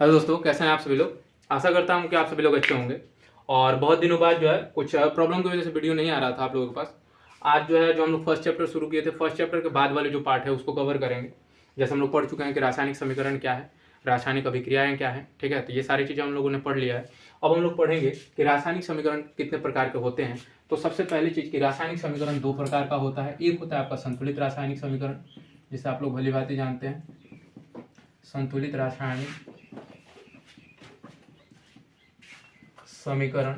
Hello दोस्तों, कैसे हैं आप सभी लोग। आशा करता हूँ कि आप सभी लोग अच्छे होंगे। और बहुत दिनों बाद जो है कुछ प्रॉब्लम की वजह से वीडियो नहीं आ रहा था आप लोगों के पास। आज जो है जो हम लोग फर्स्ट चैप्टर शुरू किए थे, फर्स्ट चैप्टर के बाद वाले जो पार्ट है उसको कवर करेंगे। जैसे हम लोग पढ़ चुके हैं कि रासायनिक समीकरण क्या है, रासायनिक अभिक्रियाएं क्या है, ठीक है। तो ये सारी चीज़ें हम लोगों ने पढ़ लिया है। अब हम लोग पढ़ेंगे कि रासायनिक समीकरण कितने प्रकार के होते हैं। तो सबसे पहली चीज़ कि रासायनिक समीकरण दो प्रकार का होता है। एक होता है आपका संतुलित रासायनिक समीकरण, जिसे आप लोग भली भांति जानते हैं, संतुलित रासायनिक समीकरण।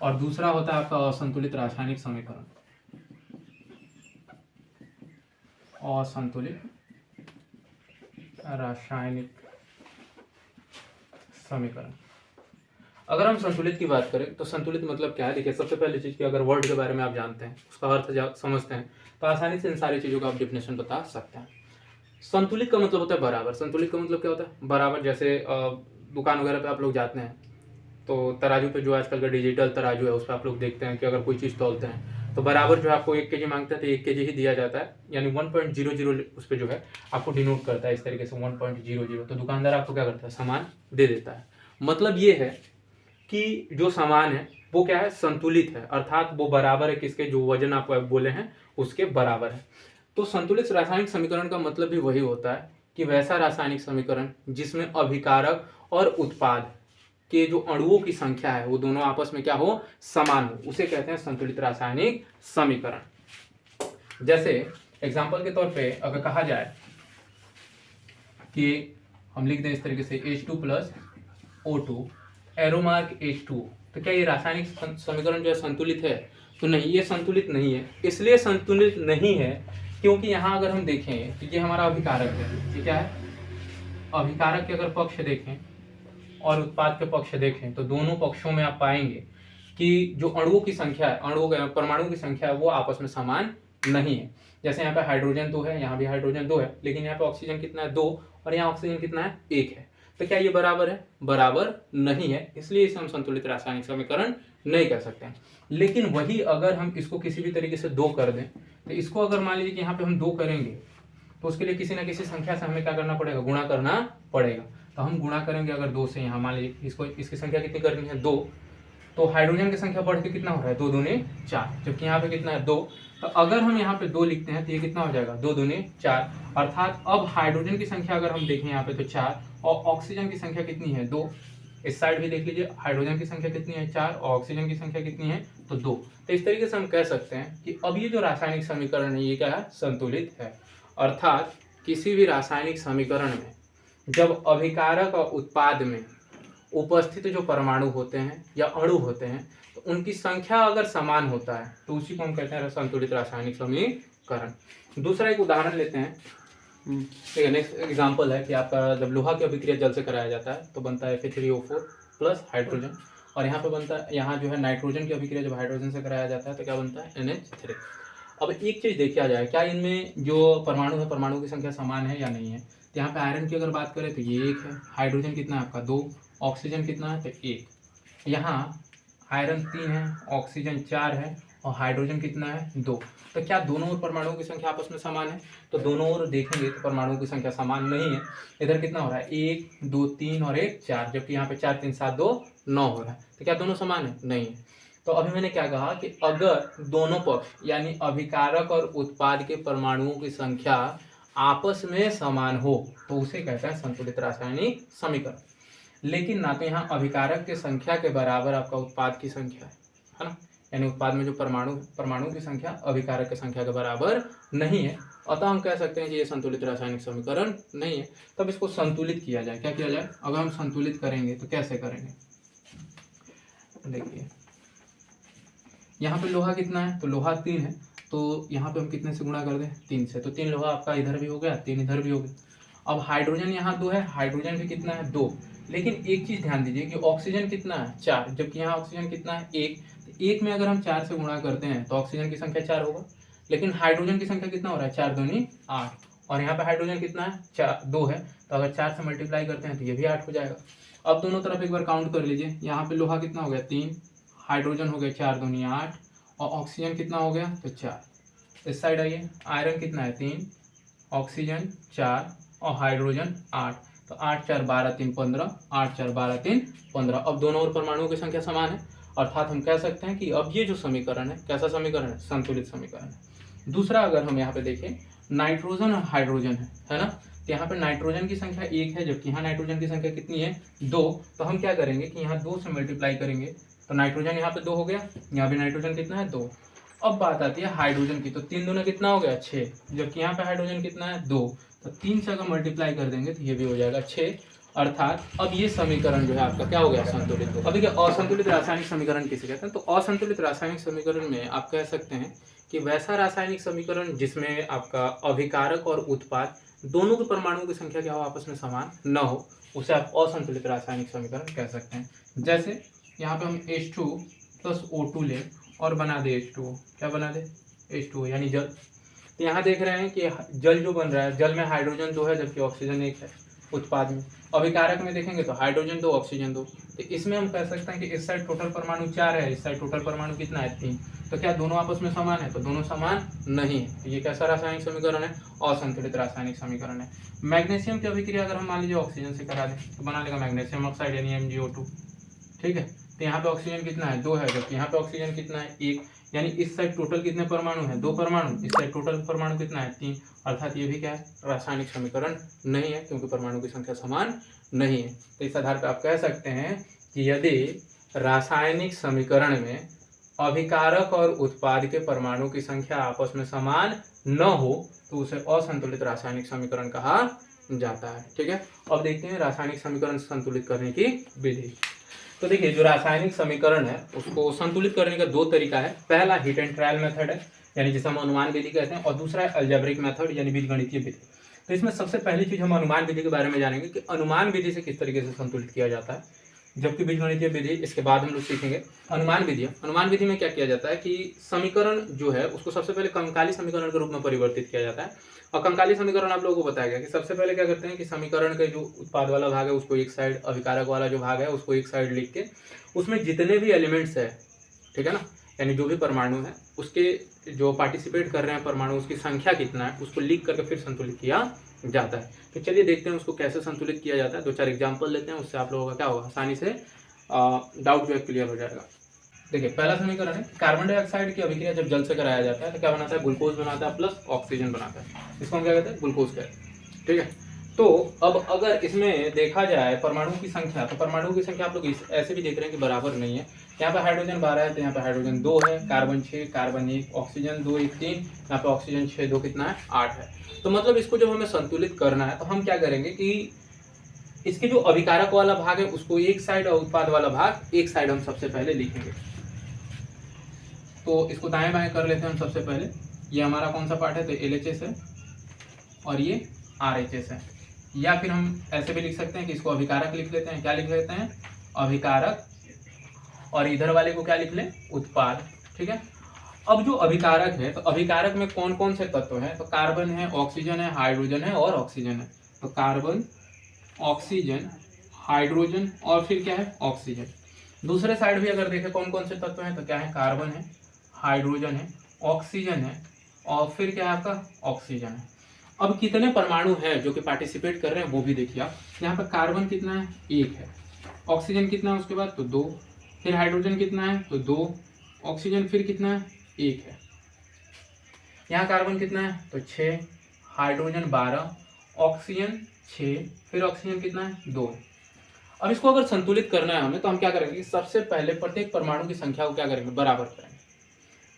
और दूसरा होता है आपका असंतुलित रासायनिक समीकरण, असंतुलित रासायनिक समीकरण। अगर हम संतुलित की बात करें तो संतुलित मतलब क्या है। देखिए, सबसे पहली चीज कि अगर वर्ड के बारे में आप जानते हैं, उसका अर्थ समझते हैं, तो आसानी से इन सारी चीजों का आप डिफिनेशन बता सकते हैं। संतुलित का मतलब होता है बराबर। संतुलित का मतलब क्या होता है? बराबर। जैसे दुकान वगैरह पे आप लोग जाते हैं तो तराजू पे, जो आजकल का डिजिटल तराजू है, उस पर आप लोग देखते हैं कि अगर कोई चीज़ तौलते हैं तो बराबर जो है आपको 1 kg मांगता है तो 1 kg ही दिया जाता है, यानी 1.00 उस पर जो है आपको डिनोट करता है इस तरीके से 1.00। तो दुकानदार आपको क्या करता है? सामान दे देता है। मतलब ये है कि जो सामान है वो क्या है? संतुलित है, अर्थात वो बराबर है किसके? जो वजन आप बोले हैं उसके बराबर है। तो संतुलित रासायनिक समीकरण का मतलब भी वही होता है कि वैसा रासायनिक समीकरण जिसमें अभिकारक और उत्पाद के जो अणुओं की संख्या है वो दोनों आपस में क्या हो? समान हो, उसे कहते हैं संतुलित रासायनिक समीकरण। जैसे एग्जांपल के तौर पे अगर कहा जाए कि हम लिख दें इस तरीके से H2 plus O2 arrow mark H2, तो क्या ये रासायनिक समीकरण जो है संतुलित है? तो नहीं, ये संतुलित नहीं है। इसलिए संतुलित नहीं है क्योंकि यहाँ अगर हम देखें तो ये हमारा अभिकारक है, ठीक है। अभिकारक के अगर पक्ष देखें और उत्पाद के पक्ष देखें तो दोनों पक्षों में आप पाएंगे कि जो अणुओं की संख्या है, परमाणुओं की संख्या है, वो आपस में समान नहीं है। जैसे यहाँ पे हाइड्रोजन 2 है, यहाँ भी हाइड्रोजन 2 है, लेकिन यहाँ पे ऑक्सीजन कितना है? 2। और यहाँ ऑक्सीजन कितना है? 1 है। तो क्या ये बराबर है? बराबर नहीं है, इसलिए इसे हम संतुलित रासायनिक समीकरण नहीं कह सकते हैं। लेकिन वही अगर हम इसको किसी भी तरीके से 2 कर दें, तो इसको अगर मान लीजिए कि यहाँ पे हम 2 करेंगे तो उसके लिए किसी ना किसी संख्या से हमें क्या करना पड़ेगा? गुणा करना पड़ेगा। तो हम गुणा करेंगे अगर 2 से, यहाँ मान लीजिए इसको, इसकी संख्या कितनी करनी है? 2। तो हाइड्रोजन की संख्या बढ़ के कितना हो रहा है? 2 दूनी 4, जबकि यहाँ पे कितना है? 2। तो अगर हम यहाँ पे 2 लिखते हैं तो ये कितना हो जाएगा? 2 दूनी 4। अर्थात अब हाइड्रोजन की संख्या अगर हम देखें यहाँ पे तो 4, और ऑक्सीजन की संख्या कितनी है? 2। इस साइड भी देख लीजिए, हाइड्रोजन की संख्या कितनी है? 4, और ऑक्सीजन की संख्या कितनी है? तो 2। तो इस तरीके से हम कह सकते हैं कि अब ये जो रासायनिक समीकरण है ये क्या है? संतुलित है। अर्थात किसी भी रासायनिक समीकरण में जब अभिकारक और उत्पाद में उपस्थित जो परमाणु होते हैं या अणु होते हैं तो उनकी संख्या अगर समान होता है तो उसी को हम कहते हैं संतुलित रासायनिक समीकरण। दूसरा एक उदाहरण लेते हैं। ठीक है, नेक्स्ट एग्जांपल है कि आपका जब लोहा की अभिक्रिया जल से कराया जाता है तो बनता है Fe3O4 प्लस हाइड्रोजन, और यहाँ पे बनता है, यहाँ जो है नाइट्रोजन की अभिक्रिया जब हाइड्रोजन से कराया जाता है तो क्या बनता है? NH3। अब एक चीज देखा जाए, क्या इनमें जो परमाणु है, परमाणु की संख्या समान है या नहीं है। तो यहाँ पे आयरन की अगर बात करें तो ये 1 है, हाइड्रोजन कितना है आपका? 2, ऑक्सीजन कितना है? तो 1। यहाँ आयरन 3 है, ऑक्सीजन 4 है, और हाइड्रोजन कितना है? 2। तो क्या दोनों ओर परमाणुओं की संख्या आपस में समान है? तो दोनों ओर देखेंगे तो परमाणुओं की संख्या समान नहीं है। इधर कितना हो रहा है? 1 2 3 और 1 4, जबकि यहाँ पे 4 3 7 2 9 हो रहा है। तो क्या दोनों समान है? नहीं है। तो अभी मैंने क्या कहा कि अगर दोनों पक्ष यानी अभिकारक और उत्पाद के परमाणुओं की संख्या आपस में समान हो तो उसे कहते हैं संतुलित रासायनिक समीकरण। लेकिन ना तो यहाँ अभिकारक की संख्या के बराबर आपका उत्पाद की संख्या है ना, यानी उत्पाद में जो परमाणु की संख्या अभिकारक की संख्या के बराबर नहीं है, अतः हम कह सकते हैं कि ये संतुलित रासायनिक समीकरण नहीं है। तब इसको संतुलित किया जाए। क्या किया जाए? अगर हम संतुलित करेंगे तो कैसे करेंगे? देखिए, यहाँ पे लोहा कितना है? तो लोहा 3 है, तो यहाँ पे हम कितने से गुणा कर दें? 3 से। तो 3 लोहा आपका इधर भी हो गया, 3 इधर भी हो गया। अब हाइड्रोजन यहाँ 2 है, हाइड्रोजन भी कितना है? 2। लेकिन एक चीज ध्यान दीजिए कि ऑक्सीजन कितना है? 4, जबकि यहाँ ऑक्सीजन कितना है? 1। तो 1 में अगर हम 4 से गुणा करते हैं तो ऑक्सीजन की संख्या 4 होगा, लेकिन हाइड्रोजन की संख्या कितना हो रहा है? 4 दूनी 8, और यहाँ पे हाइड्रोजन कितना है? 2 है, तो अगर 4 से मल्टीप्लाई करते हैं तो ये भी 8 हो जाएगा। अब दोनों तरफ एक बार काउंट कर लीजिए, यहाँ पे लोहा कितना हो गया? 3, हाइड्रोजन हो गया 4 दूनी 8, और ऑक्सीजन कितना हो गया? तो 4। इस साइड आइए, आयरन कितना है? 3, ऑक्सीजन 4, और हाइड्रोजन 8। तो 8 4 12 3 15, 8 4 12 3 15। अब दोनों ओर परमाणुओं की संख्या समान है, अर्थात हम कह सकते हैं कि अब ये जो समीकरण है कैसा समीकरण है, संतुलित समीकरण है। दूसरा अगर हम यहाँ पे देखें, नाइट्रोजन और हाइड्रोजन है ना, तो यहाँ पे नाइट्रोजन की संख्या 1 है जबकि यहाँ नाइट्रोजन की संख्या कितनी है 2। तो हम क्या करेंगे कि यहाँ 2 से मल्टीप्लाई करेंगे, तो नाइट्रोजन यहाँ पे 2 हो गया, यहाँ भी नाइट्रोजन कितना है 2। अब बात आती है हाइड्रोजन की, तो 3 दूना कितना हो गया 6, जबकि यहाँ पे हाइड्रोजन कितना है 2। तो 3 से अगर मल्टीप्लाई कर देंगे तो ये भी हो जाएगा 6, अर्थात अब ये समीकरण जो है आपका क्या हो गया, संतुलित। अब देखिए असंतुलित रासायनिक समीकरण किसे कहते हैं, तो असंतुलित रासायनिक समीकरण में आप कह सकते हैं कि वैसा रासायनिक समीकरण जिसमें आपका अभिकारक और उत्पाद दोनों के परमाणुओं की संख्या क्या हो, आपस में समान न हो, उसे आप असंतुलित रासायनिक समीकरण कह सकते हैं। जैसे यहाँ पे हम H2 प्लस O2 ले और बना दे H2O, क्या बना दे H2O यानी जल। तो यहाँ देख रहे हैं कि जल जो बन रहा है, जल में हाइड्रोजन 2 है जबकि ऑक्सीजन 1 है उत्पाद में। अभिकारक में देखेंगे तो हाइड्रोजन 2 ऑक्सीजन 2, तो इसमें हम कह सकते हैं कि इस साइड टोटल परमाणु 4 है, इस साइड टोटल परमाणु कितना है 3। तो क्या दोनों आपस में समान है, तो दोनों समान नहीं है। तो ये कैसा रासायनिक समीकरण है, असंतुलित रासायनिक समीकरण है। मैग्नीशियम की अभिक्रिया अगर हम मान लीजिए ऑक्सीजन से करा दें तो बना लेगा मैग्नीशियम ऑक्साइड यानी MgO2, ठीक है। तो यहाँ पे ऑक्सीजन कितना है 2 है जबकि यहाँ पे ऑक्सीजन कितना है 1, यानी इस साइड टोटल कितने परमाणु हैं 2 परमाणु, इस साइड टोटल परमाणु कितना है 3, अर्थात ये भी क्या है, रासायनिक समीकरण नहीं है क्योंकि परमाणु की संख्या समान नहीं है। तो इस आधार पर आप कह सकते हैं कि यदि रासायनिक समीकरण में अभिकारक और उत्पाद के परमाणु की संख्या आपस में समान न हो तो उसे असंतुलित रासायनिक समीकरण कहा जाता है, ठीक है। अब देखते हैं रासायनिक समीकरण संतुलित करने की विधि। तो देखिए जो रासायनिक समीकरण है उसको संतुलित करने का 2 तरीका है। पहला हिट एंड ट्रायल मेथड है यानी जिसे हम अनुमान विधि कहते हैं, और दूसरा है अलजेब्रिक मेथड यानी बीजगणितीय विधि। तो इसमें सबसे पहली चीज हम अनुमान विधि के बारे में जानेंगे कि अनुमान विधि से किस तरीके से संतुलित किया जाता है, जबकि बीजगणितीय विधि इसके बाद हम लोग सीखेंगे। अनुमान विधि, अनुमान विधि में क्या किया जाता है कि समीकरण जो है उसको सबसे पहले कंकाली समीकरण के रूप में परिवर्तित किया जाता है। और कंकाली समीकरण आप लोगों को बताया गया कि सबसे पहले क्या करते हैं कि समीकरण के जो उत्पाद वाला भाग है उसको एक साइड, अभिकारक वाला जो भाग है उसको एक साइड लिख के उसमें जितने भी एलिमेंट्स है, ठीक है ना, यानी जो भी परमाणु है उसके जो पार्टिसिपेट कर रहे हैं परमाणु उसकी संख्या कितना है उसको लिख करके फिर संतुलित किया जाता है। तो चलिए देखते हैं उसको कैसे संतुलित किया जाता है। 2-4 एग्जाम्पल लेते हैं, उससे आप लोगों का क्या होगा, आसानी से डाउट जो है क्लियर हो जाएगा। देखिए पहला समीकरण है कार्बन डाइऑक्साइड की अभिक्रिया जब जल से कराया जाता है तो क्या बनाता है, ग्लूकोज बनाता है प्लस ऑक्सीजन बनाता है, इसको हम क्या कहते हैं, ग्लूकोज कहते हैं, ठीक है। तो अब अगर इसमें देखा जाए परमाणु की संख्या, तो परमाणु की संख्या आप लोग ऐसे भी देख रहे हैं कि बराबर नहीं है। यहाँ पे हाइड्रोजन 12 है तो यहाँ पे हाइड्रोजन 2 है, कार्बन 6, कार्बन 1, ऑक्सीजन 2, 1, 3, यहाँ पे ऑक्सीजन 6, 2 कितना है 8 है। तो मतलब इसको जब हमें संतुलित करना है तो हम क्या करेंगे कि इसके जो अभिकारक वाला भाग है उसको एक साइड और उत्पाद वाला भाग एक साइड हम सबसे पहले लिखेंगे। तो इसको दाएं बाएं कर लेते हैं हम सबसे पहले। ये हमारा कौन सा पार्ट है, तो LHS है और ये RHS है। या फिर हम ऐसे भी लिख सकते हैं कि इसको अभिकारक लिख लेते हैं, क्या लिख लेते हैं अभिकारक, और इधर वाले को क्या लिख लें उत्पाद, ठीक है। अब जो अभिकारक है तो अभिकारक में कौन कौन से तत्व हैं, तो कार्बन है, ऑक्सीजन है, हाइड्रोजन है और ऑक्सीजन है। तो कार्बन, ऑक्सीजन, हाइड्रोजन और फिर क्या है ऑक्सीजन। दूसरे साइड भी अगर देखें कौन कौन से तत्व हैं तो क्या है, कार्बन है, हाइड्रोजन है, ऑक्सीजन है और फिर क्या है आपका ऑक्सीजन है। अब कितने परमाणु हैं जो कि पार्टिसिपेट कर रहे हैं वो भी देखिए आप। यहाँ पर कार्बन कितना है 1 है, ऑक्सीजन कितना है उसके बाद तो 2, फिर हाइड्रोजन कितना है तो 2, ऑक्सीजन फिर कितना है 1 है। यहाँ कार्बन कितना है तो 6, हाइड्रोजन 12, ऑक्सीजन 6, फिर ऑक्सीजन कितना है 2। अब इसको अगर संतुलित करना है हमें तो हम क्या करेंगे, सबसे पहले प्रत्येक परमाणु की संख्या को क्या करेंगे, बराबर करेंगे।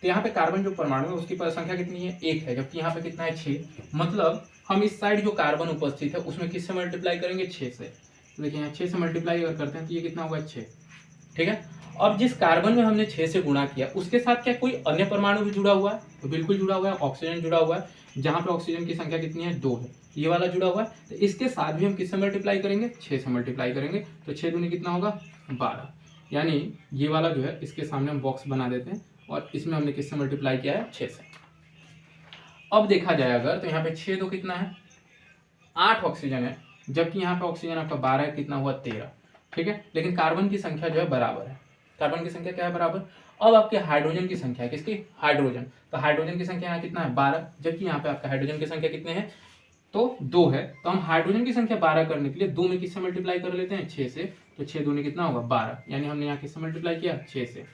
तो यहाँ पे कार्बन जो परमाणु है उसकी संख्या कितनी है 1 है, जबकि यहाँ पे कितना है 6। मतलब हम इस साइड जो कार्बन उपस्थित है उसमें किससे मल्टीप्लाई करेंगे 6 से। तो देखिए यहाँ 6 से मल्टीप्लाई अगर करते हैं तो ये कितना होगा 6, ठीक है। अब जिस कार्बन में हमने 6 से गुणा किया उसके साथ क्या कोई अन्य परमाणु भी जुड़ा हुआ है, तो बिल्कुल जुड़ा हुआ है, ऑक्सीजन जुड़ा हुआ है, जहाँ पे ऑक्सीजन की संख्या कितनी है 2 है, ये वाला जुड़ा हुआ है। तो इसके साथ भी हम किससे मल्टीप्लाई करेंगे 6 से मल्टीप्लाई करेंगे। तो 6 दूनी कितना होगा 12, यानी ये वाला जो है इसके सामने हम बॉक्स बना देते हैं और इसमें हमने किससे मल्टीप्लाई किया है 6 से। अब देखा जाए अगर तो यहाँ पे 6 2 कितना है 8 ऑक्सीजन है, जबकि यहाँ पे ऑक्सीजन आपका 12 है, कितना हुआ 13, ठीक है। लेकिन कार्बन की संख्या जो है बराबर है, कार्बन की संख्या क्या है बराबर। अब आपके हाइड्रोजन की संख्या किसकी, हाइड्रोजन, तो हाइड्रोजन की संख्या यहाँ कितना है 12, जबकि यहाँ पे आपका हाइड्रोजन की संख्या कितने हैं तो 2 है, तो हम हाइड्रोजन की संख्या 12 करने के लिए 2 में किससे मल्टीप्लाई कर लेते हैं, 6 से। तो 6 दूनी कितना होगा, 12, यानी हमने यहाँ किससे मल्टीप्लाई किया, 6 से।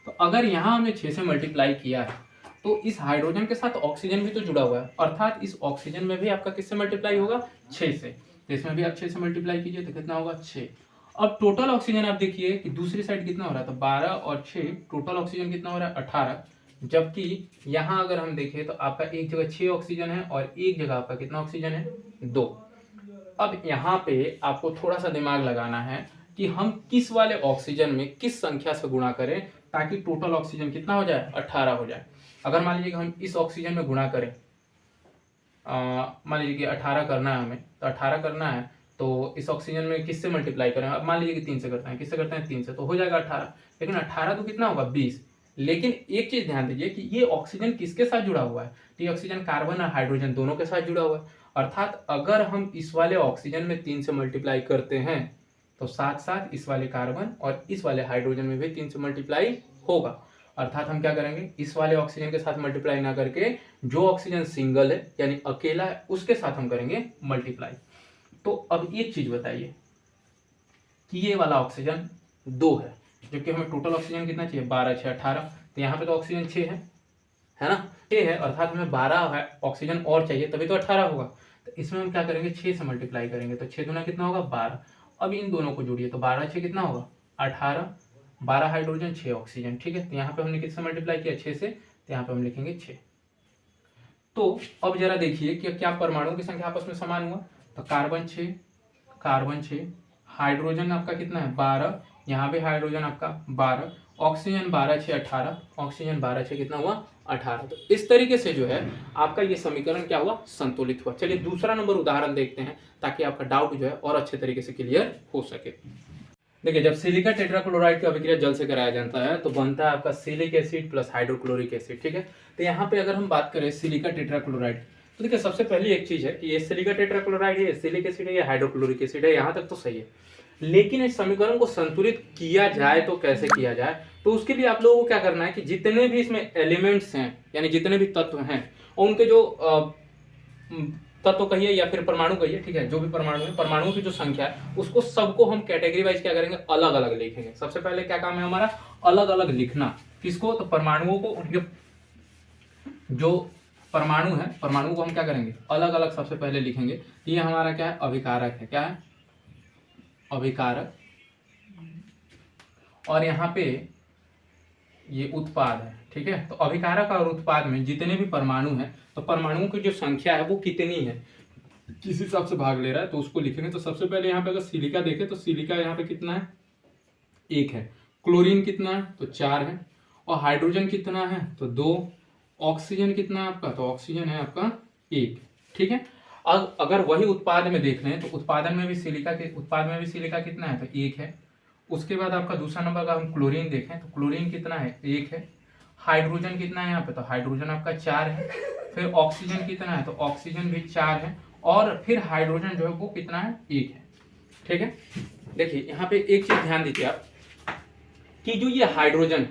तो अगर यहाँ हमने 6 से मल्टीप्लाई किया है तो इस हाइड्रोजन के साथ ऑक्सीजन भी तो जुड़ा हुआ है, अर्थात इस ऑक्सीजन में भी आपका किससे मल्टीप्लाई होगा, 6 से। तो इसमें भी आप 6 से मल्टीप्लाई कीजिए तो कितना होगा, 6। अब टोटल ऑक्सीजन आप देखिए कि दूसरी साइड कितना हो रहा है, तो 12 और 6 टोटल ऑक्सीजन कितना हो रहा है, 18। जबकि यहाँ अगर हम देखें तो आपका एक जगह 6 ऑक्सीजन है और एक जगह आपका कितना ऑक्सीजन है, 2। अब यहाँ पे आपको थोड़ा सा दिमाग लगाना है कि हम किस वाले ऑक्सीजन में किस संख्या से गुणा करें ताकि टोटल ऑक्सीजन कितना हो जाए, 18 हो जाए। अगर मान लीजिए कि हम इस ऑक्सीजन में गुणा करें, मान लीजिए कि 18 करना है हमें, तो 18 करना है तो इस ऑक्सीजन में किससे मल्टीप्लाई करें, अब मान लीजिए कि 3 से करते हैं, किससे करते हैं, 3 से, तो हो जाएगा 18। लेकिन 18 तो कितना होगा, 20। लेकिन एक चीज ध्यान दीजिए कि ये ऑक्सीजन किसके साथ जुड़ा हुआ है, तो ये ऑक्सीजन कार्बन और हाइड्रोजन दोनों के साथ जुड़ा हुआ है। अर्थात अगर हम इस वाले ऑक्सीजन में 3 से मल्टीप्लाई करते हैं तो साथ साथ इस वाले कार्बन और इस वाले हाइड्रोजन में भी 3 से मल्टीप्लाई होगा। अर्थात हम क्या करेंगे, इस वाले ऑक्सीजन के साथ मल्टीप्लाई ना करके जो ऑक्सीजन सिंगल है यानी अकेला है उसके साथ हम करेंगे मल्टीप्लाई। तो अब एक चीज बताइए कि ये वाला ऑक्सीजन 2 है, जबकि हमें टोटल ऑक्सीजन कितना चाहिए, 12 6 18। तो यहाँ पे तो ऑक्सीजन 6 है ना, 6 है, अर्थात हमें 12 ऑक्सीजन और चाहिए तभी तो 18 होगा। तो इसमें हम क्या करेंगे, 6 से मल्टीप्लाई करेंगे, तो 6 दूना कितना होगा, 12। अब इन दोनों को जोड़िए तो 12 6 कितना होगा, 18। 12 हाइड्रोजन 6 ऑक्सीजन, ठीक है। तो यहाँ पे हमने किससे मल्टीप्लाई किया, 6 से, तो यहाँ पे हम लिखेंगे 6। तो अब जरा देखिए कि क्या परमाणुओं की संख्या आपस में समान हुआ, तो कार्बन 6, कार्बन 6, हाइड्रोजन आपका कितना है, 12, यहाँ पे हाइड्रोजन आपका 12, ऑक्सीजन 12 6 18, ऑक्सीजन 12 6 कितना हुआ, 18। तो इस तरीके से जो है आपका ये समीकरण क्या हुआ, संतुलित हुआ। चलिए दूसरा नंबर उदाहरण देखते हैं ताकि आपका डाउट जो है और अच्छे तरीके से क्लियर हो सके। देखिए, जब सिलिका टेट्राक्लोराइड की अभिक्रिया जल से कराया जाता है तो बनता है आपका सिलिक एसिड प्लस हाइड्रोक्लोरिक एसिड, ठीक है। तो यहाँ पे अगर हम बात करें सिलिका टेट्राक्लोराइड, तो देखिए सबसे पहली एक चीज है कि ये सिलिका टेट्राक्लोराइड है, सिलिक एसिड है, ये हाइड्रोक्लोरिक एसिड है, यहाँ तक तो सही है। लेकिन इस समीकरण को संतुलित किया जाए तो कैसे किया जाए, तो उसके लिए आप लोगों को क्या करना है कि जितने भी इसमें एलिमेंट्स हैं यानी जितने भी तत्व हैं और उनके जो तत्व कहिए या फिर परमाणु कहिए, ठीक है, जो भी परमाणु है, परमाणुओं की जो संख्या है उसको सबको हम कैटेगरी वाइज क्या करेंगे, अलग अलग लिखेंगे। सबसे पहले क्या काम है हमारा, अलग अलग लिखना। किसको, तो परमाणुओं को, उनके जो परमाणु है, परमाणु को हम क्या करेंगे, अलग अलग सबसे पहले लिखेंगे। ये हमारा क्या है, अभिकारक है, क्या है, अभिकारक। और यहाँ पे ये उत्पाद है, ठीक है। तो अभिकारक और उत्पाद में जितने भी परमाणु हैं तो परमाणुओं की जो संख्या है वो कितनी है, किस हिसाब से भाग ले रहा है, तो उसको लिखेंगे। तो सबसे पहले यहाँ पे अगर सिलिका देखें तो सिलिका यहाँ पे कितना है, 1 है। क्लोरीन कितना है, तो 4 है। और हाइड्रोजन कितना है, तो 2। ऑक्सीजन कितना है आपका, तो ऑक्सीजन है आपका 1, ठीक है। अब अगर वही उत्पाद में देख लें तो उत्पाद में भी सिलिका कितना है, तो 1 है। उसके बाद आपका दूसरा नंबर का हम क्लोरीन देखें तो क्लोरीन कितना है, 1 है। हाइड्रोजन कितना है यहाँ पे, तो हाइड्रोजन आपका 4 है। फिर ऑक्सीजन कितना है, तो ऑक्सीजन भी 4 है। और फिर हाइड्रोजन जो है वो कितना है, 1 है, ठीक है। देखिए यहाँ पे एक चीज ध्यान दीजिए आप कि जो ये हाइड्रोजन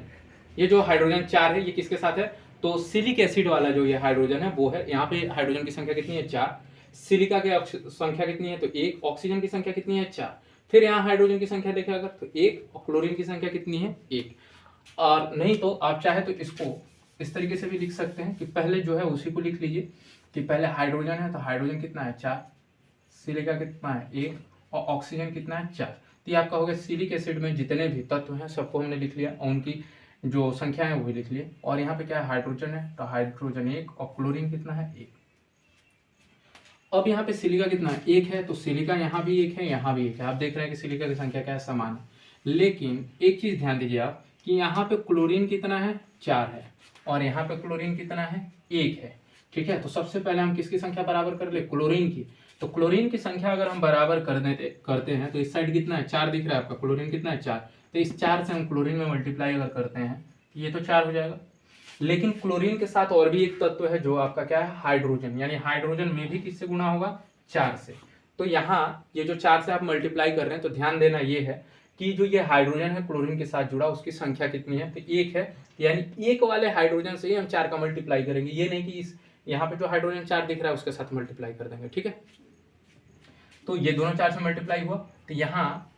4 है, ये किसके साथ है, तो सिलिक एसिड वाला जो ये हाइड्रोजन है वो है। यहाँ पे हाइड्रोजन की संख्या कितनी है, 4। सिलिका की संख्या कितनी है, तो 1। ऑक्सीजन की संख्या कितनी है, 4। फिर यहाँ हाइड्रोजन की संख्या देखें अगर तो 1, और क्लोरीन की संख्या कितनी है, 1। और नहीं तो आप चाहे तो इसको इस तरीके से भी लिख सकते हैं कि पहले जो है उसी को लिख लीजिए कि पहले हाइड्रोजन है तो हाइड्रोजन कितना है, 4। सिलिका कितना है, 1। और ऑक्सीजन कितना है, 4। तो ये आपका हो गया सिलिक एसिड में जितने भी तत्व हैं सबको हमने लिख लिया और उनकी जो संख्या है वो भी लिख लिए। और यहाँ पे क्या है, हाइड्रोजन है तो हाइड्रोजन 1 और क्लोरीन कितना है, 1। अब यहाँ पे सिलिका कितना है, 1 है। तो सिलिका यहाँ भी 1 है, यहाँ भी 1 है। आप देख रहे हैं कि सिलिका की संख्या क्या है, समान है। लेकिन एक चीज ध्यान दीजिए आप कि यहाँ पे क्लोरीन कितना है, 4 है। और यहाँ पे क्लोरीन कितना है, 1 है, ठीक है। तो सबसे पहले हम किसकी संख्या बराबर कर ले, क्लोरीन की। तो क्लोरीन की संख्या अगर हम बराबर करते हैं तो इस साइड कितना है, 4 दिख रहा है आपका, क्लोरीन कितना है, 4। तो इस 4 से हम क्लोरीन में मल्टीप्लाई अगर करते हैं ये तो 4 हो जाएगा। लेकिन क्लोरीन के साथ और भी एक तत्व है जो आपका क्या है, हाइड्रोजन, यानी हाइड्रोजन में भी किससे गुणा होगा, 4 से। तो यहाँ ये जो 4 से आप मल्टीप्लाई कर रहे हैं तो ध्यान देना ये है कि जो ये हाइड्रोजन है क्लोरीन के साथ जुड़ा उसकी संख्या कितनी है, तो 1 है। यानी 1 वाले हाइड्रोजन से ही हम 4 का मल्टीप्लाई करेंगे। ये नहीं कि इस यहाँ पे जो हाइड्रोजन 4 दिख रहा है उसके साथ मल्टीप्लाई कर देंगे, ठीक है। तो ये दोनों 4 से मल्टीप्लाई हुआ तो यहाँ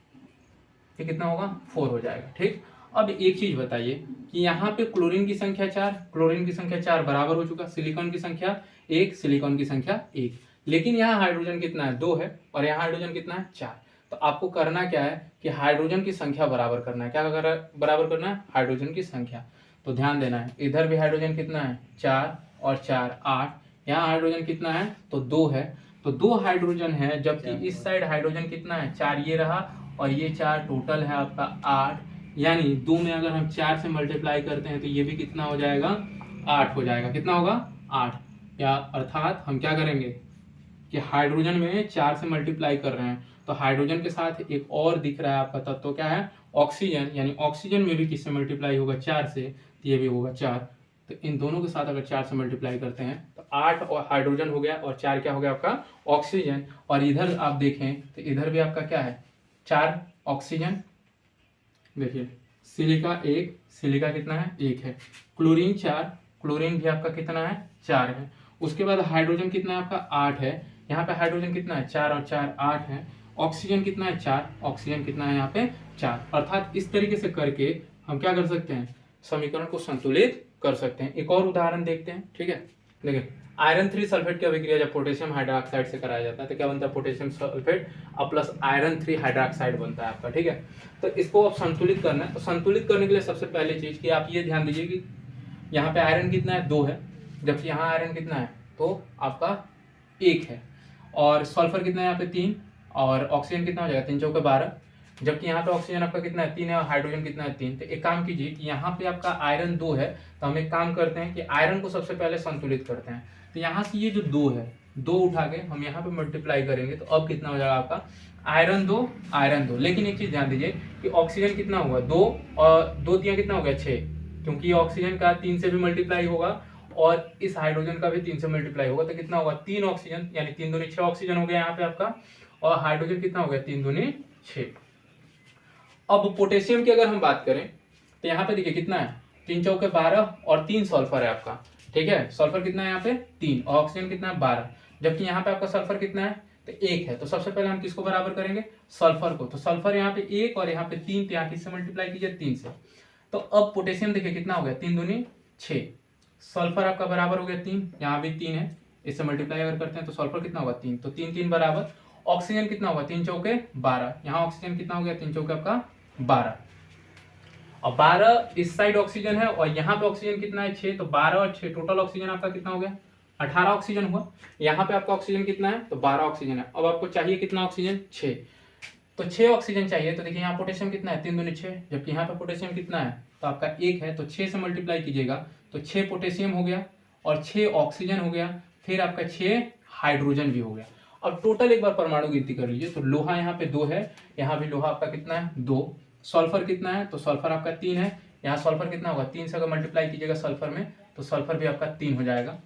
ये कितना होगा 4 हो जाएगा, ठीक। अब एक चीज बताइए कि यहाँ पे क्लोरीन की संख्या 4, क्लोरीन की संख्या 4 बराबर हो चुका, सिलिकॉन की संख्या 1, सिलिकॉन की संख्या 1, लेकिन यहाँ हाइड्रोजन कितना है 2 है और यहाँ हाइड्रोजन कितना है 4। तो आपको करना क्या है कि हाइड्रोजन की संख्या बराबर करना है। क्या बराबर करना है? हाइड्रोजन की संख्या। तो ध्यान देना है, इधर भी हाइड्रोजन कितना है 4 और 4 8, यहाँ हाइड्रोजन कितना है तो 2 है, तो 2 हाइड्रोजन है, जबकि इस साइड हाइड्रोजन कितना है 4 ये रहा और ये 4, टोटल है आपका 8। यानी 2 में अगर हम 4 से मल्टीप्लाई करते हैं तो ये भी कितना हो जाएगा 8 हो जाएगा। कितना होगा 8। या अर्थात हम क्या करेंगे कि हाइड्रोजन में 4 से मल्टीप्लाई कर रहे हैं तो हाइड्रोजन के साथ एक और दिख रहा है आपका तत्व, तो क्या है ऑक्सीजन, यानी ऑक्सीजन में भी किससे मल्टीप्लाई होगा 4 से, तो ये भी होगा 4। तो इन दोनों के साथ अगर 4 से मल्टीप्लाई करते हैं तो 8 और हाइड्रोजन हो गया और 4 क्या हो गया आपका ऑक्सीजन। और इधर आप देखें तो इधर भी आपका क्या है 4 ऑक्सीजन, देखिए सिलिका 1, सिलिका कितना है 1 है, क्लोरीन 4, क्लोरीन भी आपका कितना है 4 है। उसके बाद हाइड्रोजन कितना है आपका 8 है, यहाँ पे हाइड्रोजन कितना है 4 और 4 8 है। ऑक्सीजन कितना है 4, ऑक्सीजन कितना है यहाँ पे 4। अर्थात इस तरीके से करके हम क्या कर सकते हैं समीकरण को संतुलित कर सकते हैं। एक और उदाहरण देखते हैं, ठीक है। देखिए आयरन 3 सल्फेट की अभिक्रिया जब पोटेशियम हाइड्रोक्साइड से कराया जाता है तो क्या बनता है पोटेशियम सल्फेट और प्लस आयरन 3 हाइड्रोक्साइड बनता है आपका, ठीक है। तो इसको अब संतुलित करना है, तो संतुलित करने के लिए सबसे पहले चीज कि आप ये ध्यान दीजिए कि यहाँ पे आयरन कितना है 2 है, जबकि यहाँ आयरन कितना है तो आपका 1 है, और सल्फर कितना है यहाँ पे 3, और ऑक्सीजन कितना हो जाएगा 3 चौके 12, जबकि यहाँ पे ऑक्सीजन आपका कितना है 3 है और हाइड्रोजन कितना है 3। तो एक काम कीजिए कि यहाँ पे आपका आयरन 2 है, तो हम एक काम करते हैं कि आयरन को सबसे पहले संतुलित करते हैं। तो यहाँ से ये जो 2 है 2 उठा के हम यहाँ पे मल्टीप्लाई करेंगे तो अब कितना हो जाएगा आपका आयरन 2। लेकिन एक चीज ध्यान दीजिए कि ऑक्सीजन कितना हुआ 2 और 2 दिया कितना हो गया 6, क्योंकि ये ऑक्सीजन का 3 से भी मल्टीप्लाई होगा और इस हाइड्रोजन का भी 3 से मल्टीप्लाई होगा, तो कितना होगा 3 ऑक्सीजन, यानी 3 दूनी 6 ऑक्सीजन हो गया यहाँ पे आपका, और हाइड्रोजन कितना हो गया 3 दूनी 6। अब पोटेशियम की अगर हम बात करें तो यहाँ पे देखिए कितना है 3 चौके 12 और 3 सल्फर है आपका, ठीक है। सल्फर कितना है यहाँ पे 3 और ऑक्सीजन कितना है 12, जबकि यहाँ पे आपका सल्फर कितना है तो 1 है। तो सबसे पहले हम किसको बराबर करेंगे सल्फर को, तो सल्फर यहाँ पे 1 और यहाँ पे 3, तो यहाँ किससे मल्टीप्लाई कीजिए 3 से। तो अब पोटेशियम देखिए कितना हो गया 3 दूनी 6, सल्फर आपका बराबर हो गया 3, यहाँ भी 3 है, इससे मल्टीप्लाई अगर करते हैं तो सल्फर कितना होगा 3, तो 3 3 बराबर। ऑक्सीजन कितना होगा 3 चौके 12, यहाँ ऑक्सीजन कितना हो गया 3 चौके आपका 12, और 12 इस साइड ऑक्सीजन है और यहाँ पे ऑक्सीजन कितना है 6, तो 12 और 6 टोटल ऑक्सीजन आपका कितना हो गया 18 ऑक्सीजन हुआ। यहाँ पे आपका ऑक्सीजन कितना है तो 12 ऑक्सीजन है। अब आपको चाहिए कितना ऑक्सीजन 6, तो 6 ऑक्सीजन चाहिए। तो देखिए यहाँ पोटेशियम कितना है 3 दूनी 6, जबकि यहाँ पे पोटेशियम कितना है तो आपका 1 है, तो 6 से मल्टीप्लाई कीजिएगा तो 6 पोटेशियम हो गया और 6 ऑक्सीजन हो गया, फिर आपका 6 हाइड्रोजन भी हो गया। अब टोटल एक बार परमाणु गिनती कर लीजिए, तो लोहा यहाँ पे 2 है, यहाँ भी लोहा आपका कितना है 2, सल्फर कितना है तो सल्फर आपका 3 है, यहाँ सल्फर कितना होगा 3 से अगर मल्टीप्लाई कीजिएगा सल्फर में तो सल्फर भी आपका 3 हो जाएगा।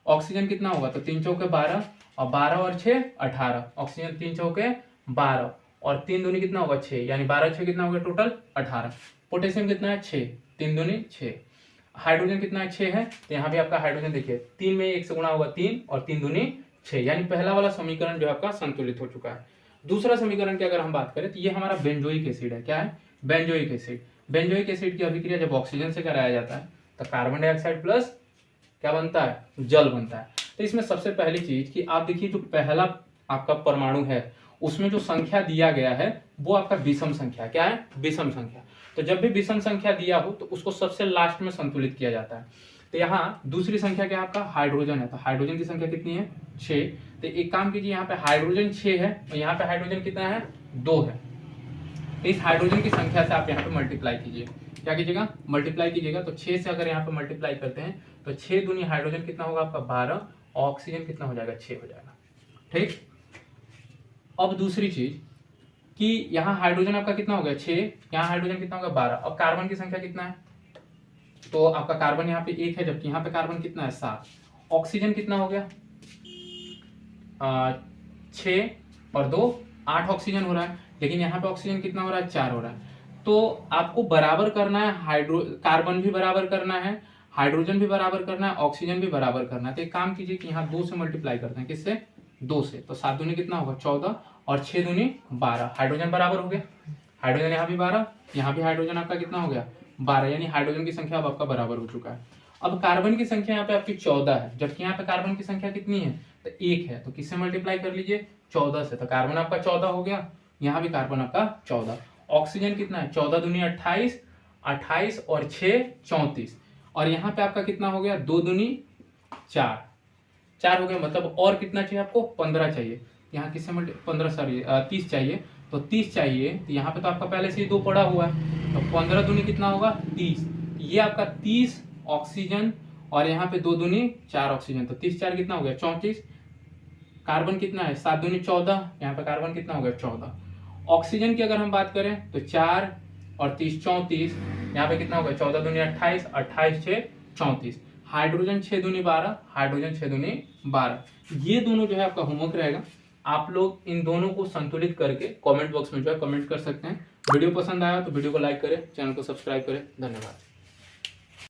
ऑक्सीजन कितना होगा तो 3 चौके 12 और 12 और 6 18, ऑक्सीजन 3 चौके 12 और 3 दूनी कितना होगा 6, यानी 12 6 कितना होगा टोटल 18। पोटेशियम कितना है 6, 3 दूनी 6, हाइड्रोजन कितना है 6 है, तो यहाँ भी आपका हाइड्रोजन देखिए 3 में 1 से गुणा होगा 3 और 3 दूनी 6, यानी पहला वाला समीकरण जो आपका संतुलित हो चुका है। दूसरा समीकरण की अगर हम बात करें तो ये हमारा बेंजोइक एसिड है। क्या है बेंजोइक एसिड। बेंजोइक एसिड की अभिक्रिया जब ऑक्सीजन से कराया जाता है तो कार्बन डाइऑक्साइड प्लस क्या बनता है जल बनता है। तो इसमें सबसे पहली चीज कि आप देखिए जो पहला आपका परमाणु है उसमें जो संख्या दिया गया है वो आपका विषम संख्या। क्या है विषम संख्या। तो जब भी विषम संख्या दिया हो तो उसको सबसे लास्ट में संतुलित किया जाता है। तो यहाँ दूसरी संख्या क्या आपका हाइड्रोजन है, तो हाइड्रोजन की संख्या कितनी है 6। तो एक काम कीजिए यहाँ पे हाइड्रोजन 6 है और यहाँ पे हाइड्रोजन कितना है 2 है, तो इस हाइड्रोजन की संख्या से आप यहाँ पे मल्टीप्लाई कीजिए। क्या कीजिएगा मल्टीप्लाई कीजिएगा, तो 6 से अगर यहाँ पे मल्टीप्लाई करते हैं तो 6 दूनी हाइड्रोजन कितना होगा आपका 12 और ऑक्सीजन कितना हो जाएगा 6 हो जाएगा, ठीक। अब दूसरी चीज कि यहाँ हाइड्रोजन आपका कितना हो गया 6, यहाँ हाइड्रोजन कितना होगा 12, अब कार्बन की संख्या कितना है तो आपका कार्बन यहाँ पे 1 है, जबकि यहाँ पे कार्बन कितना है 7। ऑक्सीजन कितना हो गया 6 और 2 8 ऑक्सीजन हो रहा है, लेकिन यहाँ पे ऑक्सीजन कितना हो रहा है 4 हो रहा है। तो आपको बराबर करना है कार्बन भी बराबर करना है, हाइड्रोजन भी बराबर करना है, ऑक्सीजन भी बराबर करना है। तो एक काम कीजिए कि यहाँ 2 से मल्टीप्लाई करते हैं, किससे? 2 से। तो 7 दूनी कितना होगा? 14 और 6 दूनी 12। हाइड्रोजन बराबर हो गया, हाइड्रोजन यहाँ भी 12, यहाँ भी हाइड्रोजन आपका कितना हो गया? 12, यानी हाइड्रोजन की संख्या अब आपका बराबर हो चुका है। अब कार्बन की संख्या यहाँ पे आपकी 14 है, जबकि यहाँ पे कार्बन की संख्या कितनी है? तो 1 है। तो किससे मल्टीप्लाई कर लीजिए? 14 से। तो कार्बन आपका 14 हो गया, यहाँ भी कार्बन आपका 14। ऑक्सीजन कितना है? 14 दूनी 28, 28 और 6 34, और यहाँ पे आपका कितना हो गया? 2 दूनी 4, 4 हो गया। मतलब और कितना चाहिए आपको? 15 चाहिए। यहाँ किससे 15 सॉरी 30 चाहिए। तो 30 चाहिए, तो यहाँ पे तो आपका पहले से ही 2 पड़ा हुआ है, तो 15 दूनी कितना होगा? 30। ये आपका 30 ऑक्सीजन, और यहाँ पे 2 दूनी 4 ऑक्सीजन, तो 30 4 कितना हो गया? 34। कार्बन कितना है? 7 दूनी 14, यहाँ पे कार्बन कितना हो गया? 14। ऑक्सीजन की अगर हम बात करें तो 4 और 30 34, यहाँ पे कितना हो गया? 14 दूनी 28, 28 6 34। हाइड्रोजन 6 दूनी 12, हाइड्रोजन 6 दूनी 12। ये दोनों जो है आपका होमवर्क रहेगा। आप लोग इन दोनों को संतुलित करके कमेंट बॉक्स में जो है कमेंट कर सकते हैं। वीडियो पसंद आया तो वीडियो को लाइक करें, चैनल को सब्सक्राइब करें। धन्यवाद।